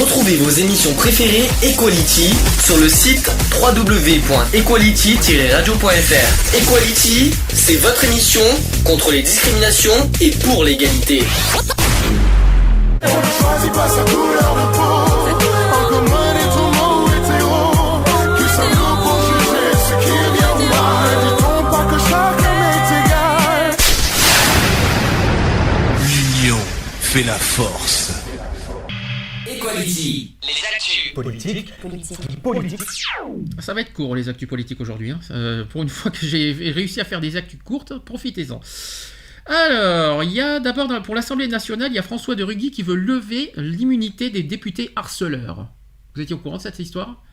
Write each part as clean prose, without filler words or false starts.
Retrouvez vos émissions préférées Equality sur le site www.equality-radio.fr. Equality, c'est votre émission contre les discriminations et pour l'égalité. On ne choisit pas sa couleur de peau. En commun et tout mot hétéro. Qui sommes-nous pour juger ce qui est bien ou mal? Dit-on pas que chacun est égal? L'union fait la force. Equality, les actus. Politique. Ça va être court les actus politiques aujourd'hui. Pour une fois que j'ai réussi à faire des actus courtes, profitez-en. Alors, il y a d'abord pour l'Assemblée nationale, il y a François de Rugy qui veut lever l'immunité des députés harceleurs. Vous étiez au courant de cette histoire ?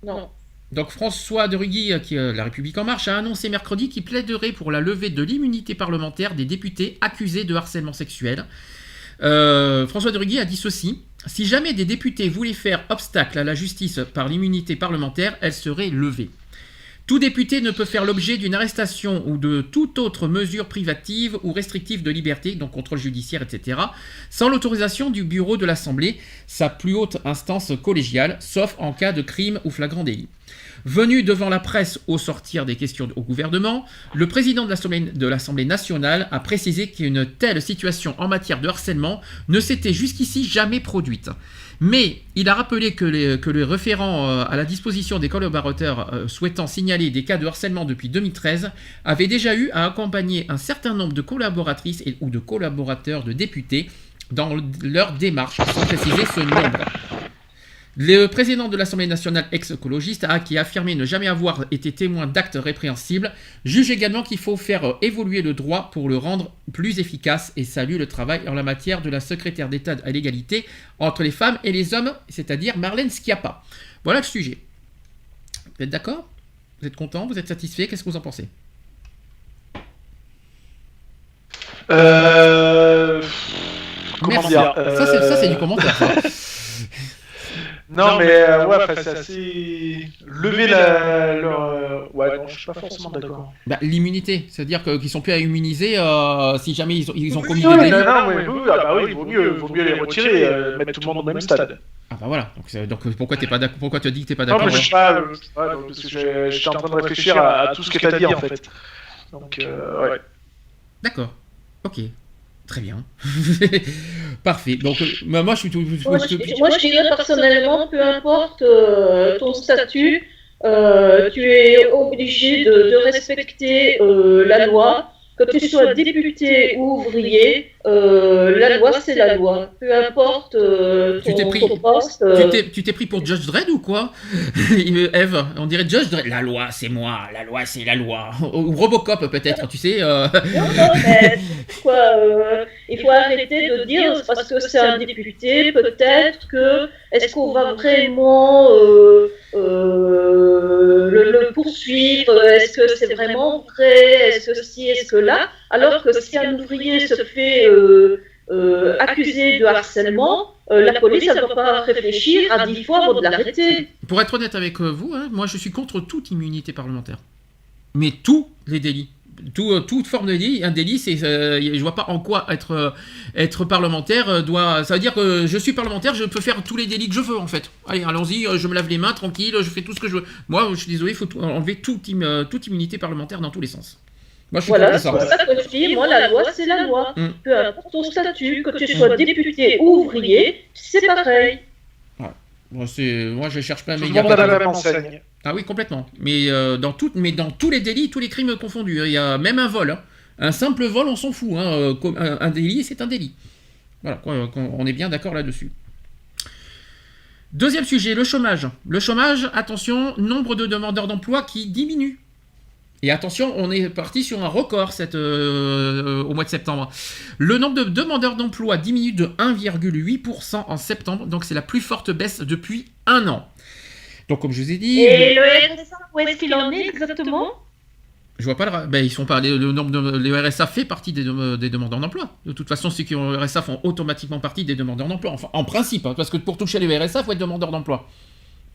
Non. Donc François de Rugy, qui est La République En Marche, a annoncé mercredi qu'il plaiderait pour la levée de l'immunité parlementaire des députés accusés de harcèlement sexuel. François de Rugy a dit ceci: si jamais des députés voulaient faire obstacle à la justice par l'immunité parlementaire, elle serait levée. Tout député ne peut faire l'objet d'une arrestation ou de toute autre mesure privative ou restrictive de liberté, donc contrôle judiciaire, etc., sans l'autorisation du bureau de l'Assemblée, sa plus haute instance collégiale, sauf en cas de crime ou flagrant délit. Venu devant la presse au sortir des questions au gouvernement, le président de l'Assemblée nationale a précisé qu'une telle situation en matière de harcèlement ne s'était jusqu'ici jamais produite. Mais il a rappelé que les référents à la disposition des collaborateurs souhaitant signaler des cas de harcèlement depuis 2013 avaient déjà eu à accompagner un certain nombre de collaboratrices ou de collaborateurs de députés dans leur démarche, sans préciser ce nombre. Le président de l'Assemblée nationale ex-écologiste, qui a affirmé ne jamais avoir été témoin d'actes répréhensibles, juge également qu'il faut faire évoluer le droit pour le rendre plus efficace et salue le travail en la matière de la secrétaire d'État à l'égalité entre les femmes et les hommes, c'est-à-dire Marlène Schiappa. Voilà le sujet. Vous êtes d'accord ? Vous êtes content ? Vous êtes satisfait ? Qu'est-ce que vous en pensez ? Comment dire Ça, c'est du commentaire, ça. Non, mais ouais, c'est assez. Lever ouais, non, je suis pas forcément d'accord. Bah, l'immunité, c'est-à-dire qu'ils sont plus à immuniser si jamais ils ont commis des Oui, délits. non, oui, il vaut mieux les retirer, mettre tout le monde au même stade. Ah bah voilà, donc pourquoi t'es pas d'accord ? Pourquoi tu as dit que t'es pas d'accord ? Non, mais je sais pas, parce que j'étais en train de réfléchir à tout ce que t'as dit en fait. Donc, ouais. D'accord, ok. Très bien. Parfait. Donc, moi, je suis tout. Moi, je dirais personnellement, peu importe ton statut, tu es obligé de respecter la loi. Que tu sois député ou ouvrier, la loi, c'est la loi. Peu importe ton poste. Tu t'es pris pour Judge Dredd ou quoi Eve, on dirait Judge Dredd. La loi, c'est moi. La loi, c'est la loi. Ou Robocop, peut-être, tu sais. Non, mais il faut arrêter de dire parce que c'est un député, peut-être que est-ce qu'on va vraiment le poursuivre? Est-ce que c'est vraiment vrai? Est-ce que si, est-ce que là? Alors que si un ouvrier se fait accusé de harcèlement, la police ne va pas réfléchir à 10 fois avant de l'arrêter. Pour être honnête avec vous, moi je suis contre toute immunité parlementaire. Mais tous les délits. Toute forme de délit, un délit, je vois pas en quoi être parlementaire doit. Ça veut dire que je suis parlementaire, je peux faire tous les délits que je veux en fait. Allez, allons-y, je me lave les mains tranquille, je fais tout ce que je veux. Moi, je suis désolé, il faut enlever toute immunité parlementaire dans tous les sens. Moi, je suis voilà, contre c'est pour ça que je dis, moi, la loi, c'est la loi. Peu importe ton statut, que tu sois député ou ouvrier, c'est pareil. Ouais. Moi, je cherche pas à m'égarer. Tout le monde a la même enseigne. Ah oui, complètement. Mais dans tous les délits, tous les crimes confondus. Il y a même un vol. Un simple vol, on s'en fout. Un délit, c'est un délit. Voilà, on est bien d'accord là-dessus. Deuxième sujet, le chômage. Le chômage, attention, nombre de demandeurs d'emploi qui diminue. Et attention, on est parti sur un record au mois de septembre. Le nombre de demandeurs d'emploi diminue de 1,8% en septembre, donc c'est la plus forte baisse depuis un an. Donc comme je vous ai dit... Et le RSA, où est-ce qu'il en est exactement ? Je vois pas ils sont pas le RSA fait partie des demandeurs d'emploi. De toute façon, ceux qui ont le RSA font automatiquement partie des demandeurs d'emploi. Enfin, en principe, parce que pour toucher le RSA, il faut être demandeur d'emploi.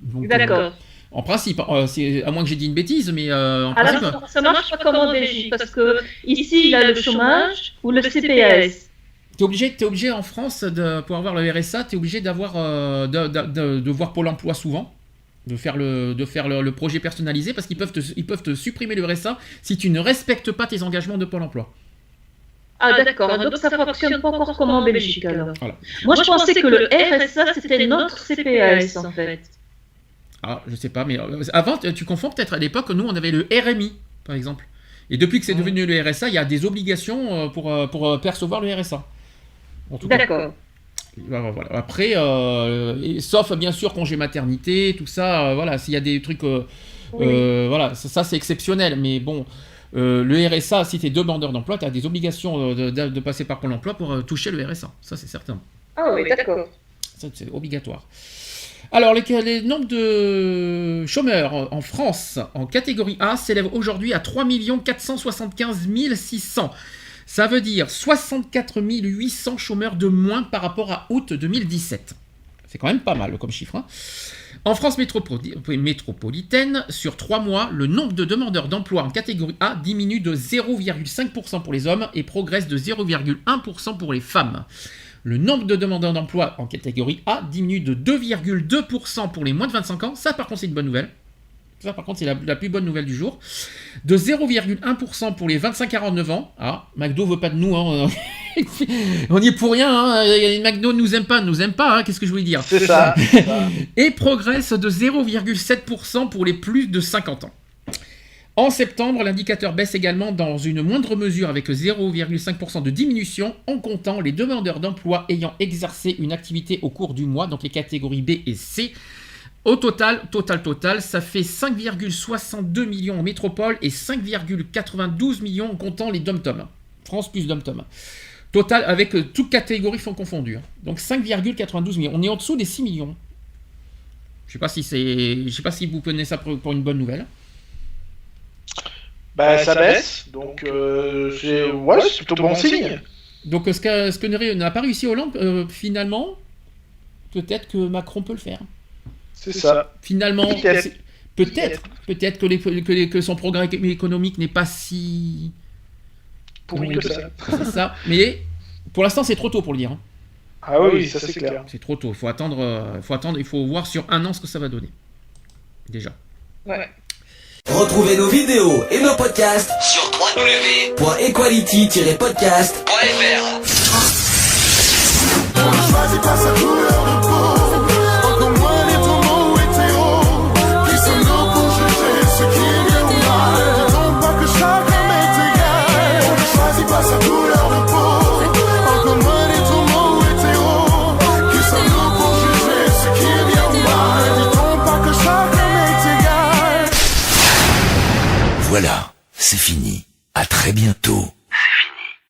Donc, d'accord. En principe, à moins que j'ai dit une bêtise, mais en principe... Alors, ça marche pas comme en Belgique, parce que ici, il y a le chômage ou le CPS. T'es obligé en France, pour avoir le RSA, t'es obligé d'avoir, de voir Pôle emploi souvent, de faire le projet personnalisé, parce qu'ils peuvent te supprimer le RSA si tu ne respectes pas tes engagements de Pôle emploi. Ah d'accord, donc ça fonctionne pas encore comme en Belgique alors. Voilà. Moi je pensais que le RSA c'était notre CPAS en fait. Ah, je sais pas, mais avant, tu confonds peut-être, à l'époque, nous on avait le RMI, par exemple. Et depuis que c'est devenu le RSA, il y a des obligations pour percevoir le RSA. En tout cas. D'accord. Voilà. Après, sauf bien sûr congé maternité, tout ça, voilà, s'il y a des trucs, voilà, ça c'est exceptionnel, mais bon, le RSA, si tu es demandeur d'emploi, tu as des obligations de passer par Pôle emploi pour toucher le RSA, ça c'est certain. Ah oui, d'accord. Ça c'est obligatoire. Alors, les nombres de chômeurs en France en catégorie A s'élèvent aujourd'hui à 3 475 600. Ça veut dire 64 800 chômeurs de moins par rapport à août 2017. C'est quand même pas mal comme chiffre. Hein. En France métropolitaine, sur 3 mois, le nombre de demandeurs d'emploi en catégorie A diminue de 0,5% pour les hommes et progresse de 0,1% pour les femmes. Le nombre de demandeurs d'emploi en catégorie A diminue de 2,2% pour les moins de 25 ans. Ça, par contre, c'est une bonne nouvelle. Ça, par contre, c'est la plus bonne nouvelle du jour. De 0,1% pour les 25-49 ans. Ah, McDo veut pas de nous. Hein. On y est pour rien. Hein. McDo nous aime pas. Hein. Qu'est-ce que je voulais dire ? C'est ça. Et progresse de 0,7% pour les plus de 50 ans. En septembre, l'indicateur baisse également dans une moindre mesure avec 0,5% de diminution en comptant les demandeurs d'emploi ayant exercé une activité au cours du mois, donc les catégories B et C. Au total, ça fait 5,62 millions en métropole et 5,92 millions en comptant les dom-tom. France plus dom-tom. Total, avec toutes catégories sont confondues. Donc 5,92 millions. On est en dessous des 6 millions. Je sais pas si vous prenez ça pour une bonne nouvelle. Bah, ça baisse, donc c'est plutôt bon signe. Donc ce que n'a pas réussi Hollande, finalement, peut-être que Macron peut le faire. C'est ça. Finalement, peut-être que son programme économique n'est pas si Pourri que ça. C'est ça. Mais pour l'instant, c'est trop tôt pour le dire. Hein. Ah oui, ça c'est clair. C'est trop tôt. Il faut attendre. Il faut voir sur 1 an ce que ça va donner. Déjà. Ouais. Retrouvez nos vidéos et nos podcasts sur www.equality-podcast.fr. On ne choisit pas sa couleur de peau, encore moins les tourments hétéros. Qui sommes-nous pour juger ce qui est bien ou mal? Dis-donc pas que chacun est égal. On ne choisit pas sa couleur de peau, encore moins les tourments hétéros. Qui sommes-nous pour juger ce qui est bien ou mal? Dis-donc pas que chacun est égal. Voilà, c'est fini. À très bientôt.